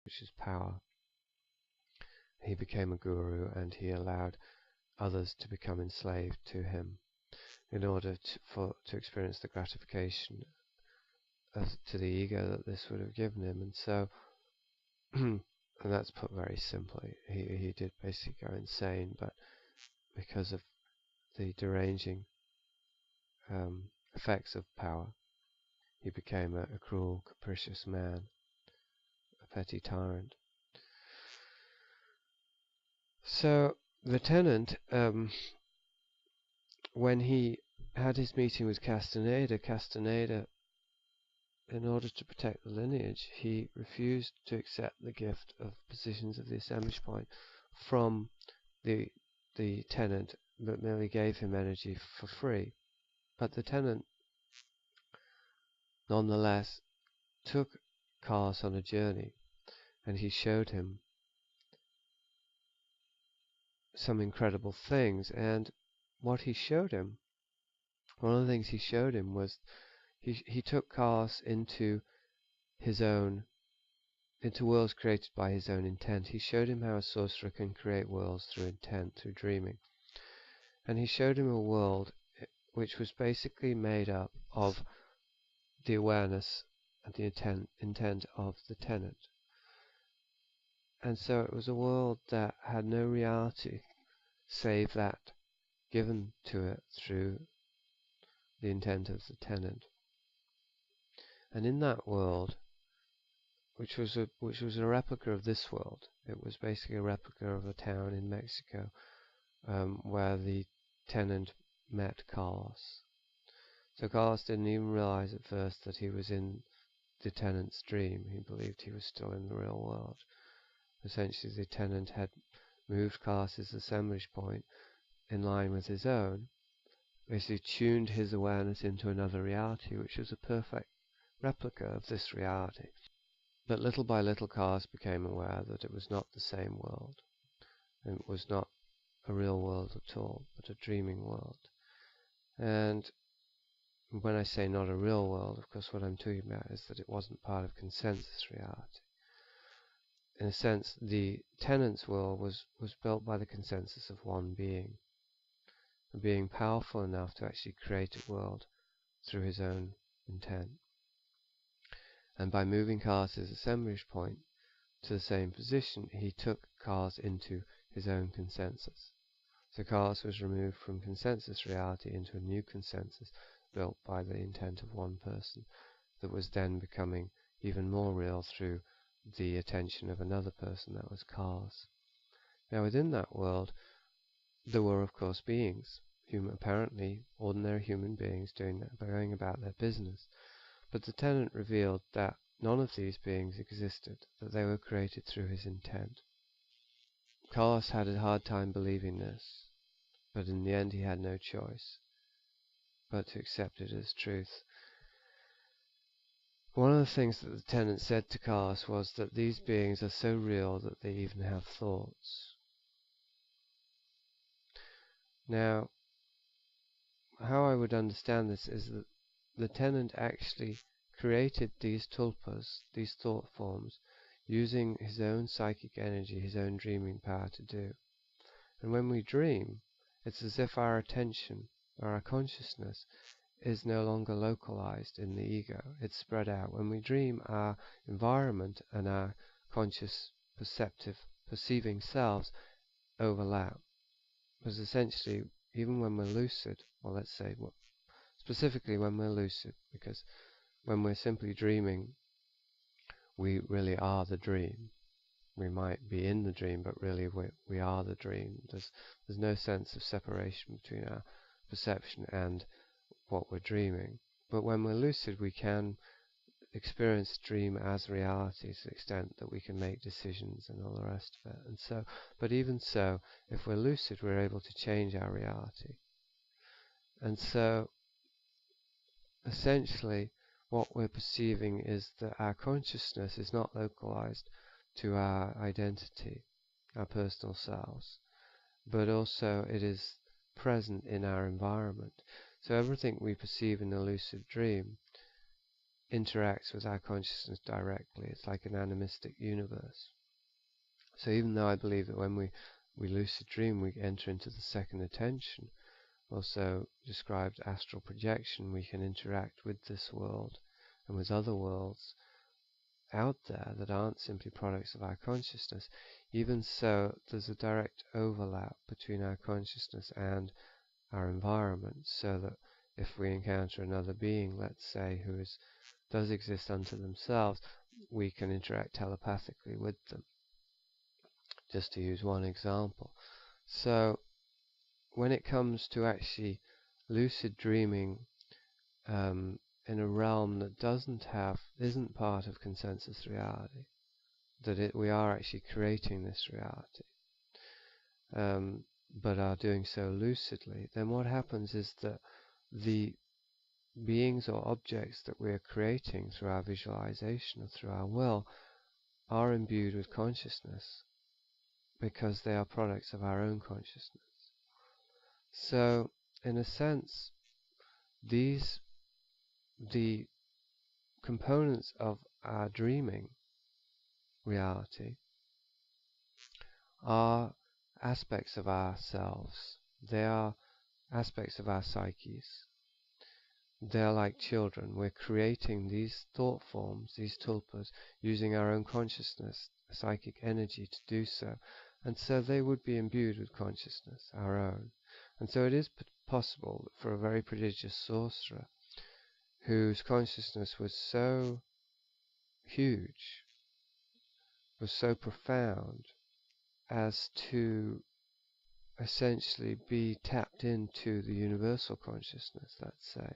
which is power. He became a guru, and he allowed others to become enslaved to him in order to experience the gratification to the ego that this would have given him. And so, and that's put very simply, he did basically go insane, but because of the deranging effects of power, he became a cruel, capricious man, a petty tyrant. So the tenant, when he had his meeting with Castaneda, in order to protect the lineage, he refused to accept the gift of positions of the assemblage point from the tenant, but merely gave him energy for free. But the tenant, nonetheless, took Carlos on a journey, and he showed him some incredible things. And what he showed him, one of the things he showed him was he took Carlos into worlds created by his own intent. He showed him how a sorcerer can create worlds through intent, through dreaming. And he showed him a world which was basically made up of the awareness and the intent of the tenant. And so it was a world that had no reality save that given to it through the intent of the tenant. And in that world, which was a replica of this world, it was basically a replica of a town in Mexico, where the tenant met Carlos. So Carlos didn't even realize at first that he was in the tenant's dream. He believed he was still in the real world. Essentially, the tenant had moved Carlos's assemblage point in line with his own, basically tuned his awareness into another reality, which was a perfect replica of this reality. But little by little, Carlos became aware that it was not the same world. It was not a real world at all, but a dreaming world. And when I say not a real world, of course what I'm talking about is that it wasn't part of consensus reality. In a sense, the tenant's world was built by the consensus of one being, a being powerful enough to actually create a world through his own intent. And by moving Carlos's assemblage point to the same position, he took Carlos into his own consensus. So Carlos was removed from consensus reality into a new consensus built by the intent of one person that was then becoming even more real through the attention of another person, that was Carlos. Now within that world there were of course beings, apparently ordinary human beings going about their business. But the tenant revealed that none of these beings existed, that they were created through his intent. Carlos had a hard time believing this, but in the end he had no choice but to accept it as truth. One of the things that the tenant said to Carlos was that these beings are so real that they even have thoughts. Now, how I would understand this is that the tenant actually created these tulpas, these thought forms, using his own psychic energy, his own dreaming power to do. And when we dream, it's as if our attention, or our consciousness, is no longer localized in the ego. It's spread out. When we dream, our environment and our conscious, perceiving selves overlap. Because essentially, even when we're lucid, or let's say, specifically when we're lucid, because when we're simply dreaming, we really are the dream. We might be in the dream, but really we are the dream. There's no sense of separation between our perception and what we're dreaming. But when we're lucid, we can experience dream as reality to the extent that we can make decisions and all the rest of it. And so, but even so, if we're lucid, we're able to change our reality. And so, essentially, what we're perceiving is that our consciousness is not localized to our identity, our personal selves, but also it is present in our environment. So everything we perceive in a lucid dream interacts with our consciousness directly. It's like an animistic universe. So even though I believe that when we lucid dream, we enter into the second attention, also described astral projection, we can interact with this world and with other worlds out there that aren't simply products of our consciousness. Even so, there's a direct overlap between our consciousness and our environment, so that if we encounter another being, let's say, who does exist unto themselves, we can interact telepathically with them, just to use one example. So when it comes to actually lucid dreaming in a realm that isn't part of consensus reality, that we are actually creating this reality, but are doing so lucidly, then what happens is that the beings or objects that we are creating through our visualization or through our will are imbued with consciousness, because they are products of our own consciousness. So, in a sense, the components of our dreaming reality are aspects of ourselves. They are aspects of our psyches. They're like children. We're creating these thought forms, these tulpas, using our own consciousness, psychic energy to do so. And so they would be imbued with consciousness, our own. And so it is possible for a very prodigious sorcerer whose consciousness was so huge, was so profound, as to essentially be tapped into the universal consciousness, let's say.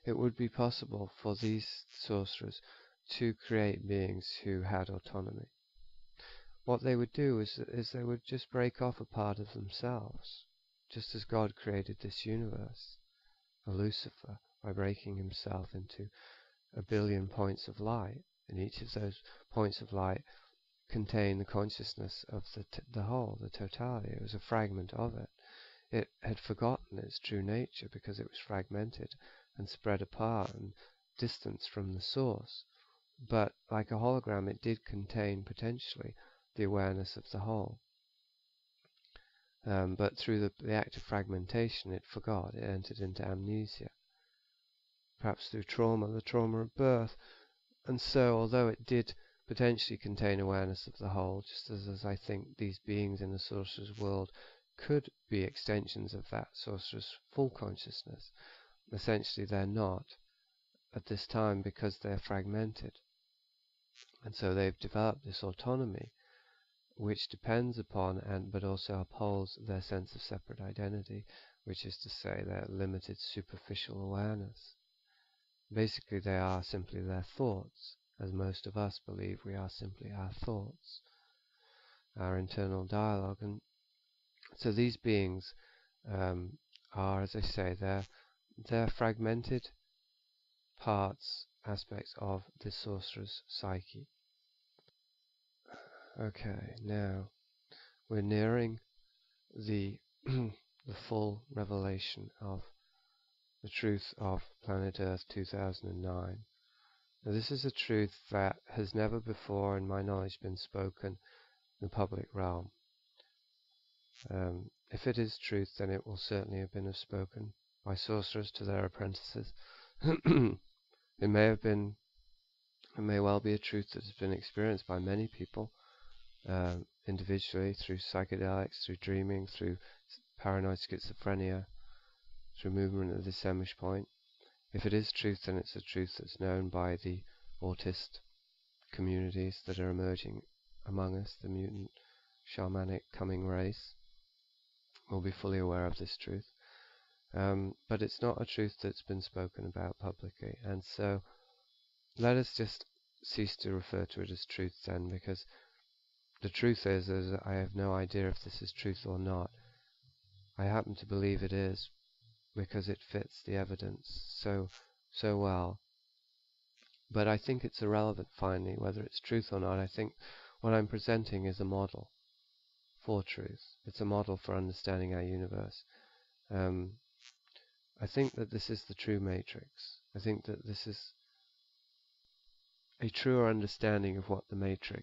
It would be possible for these sorcerers to create beings who had autonomy. What they would do is they would just break off a part of themselves, just as God created this universe, or Lucifer, by breaking himself into a billion points of light, and each of those points of light contain the consciousness of the whole, the totality. It was a fragment of it. It had forgotten its true nature because it was fragmented and spread apart and distanced from the source. But like a hologram, it did contain potentially the awareness of the whole. But through the act of fragmentation, it forgot. It entered into amnesia, perhaps through trauma, the trauma of birth. And so, although it did potentially contain awareness of the whole, just as I think these beings in the sorcerer's world could be extensions of that sorcerer's full consciousness, essentially they're not at this time, because they're fragmented. And so they've developed this autonomy which depends upon but also upholds their sense of separate identity, which is to say their limited superficial awareness. Basically, they are simply their thoughts, as most of us believe we are simply our thoughts, our internal dialogue. And so these beings are, as I say, they're fragmented parts, aspects of the sorcerer's psyche. Okay, now we're nearing the the full revelation of the truth of Planet Earth 2009. Now, this is a truth that has never before, in my knowledge, been spoken in the public realm. If it is truth, then it will certainly have been spoken by sorcerers to their apprentices. It may well be a truth that has been experienced by many people, individually, through psychedelics, through dreaming, through paranoid schizophrenia, through movement at the Semish point. If it is truth, then it's a truth that's known by the autist communities that are emerging among us, the mutant shamanic coming race will be fully aware of this truth. But it's not a truth that's been spoken about publicly, and so let us just cease to refer to it as truth then, because the truth is I have no idea if this is truth or not. I happen to believe it is, because it fits the evidence so well. But I think it's irrelevant, finally, whether it's truth or not. I think what I'm presenting is a model for truth. It's a model for understanding our universe. I think that this is the true matrix. I think that this is a truer understanding of what the Matrix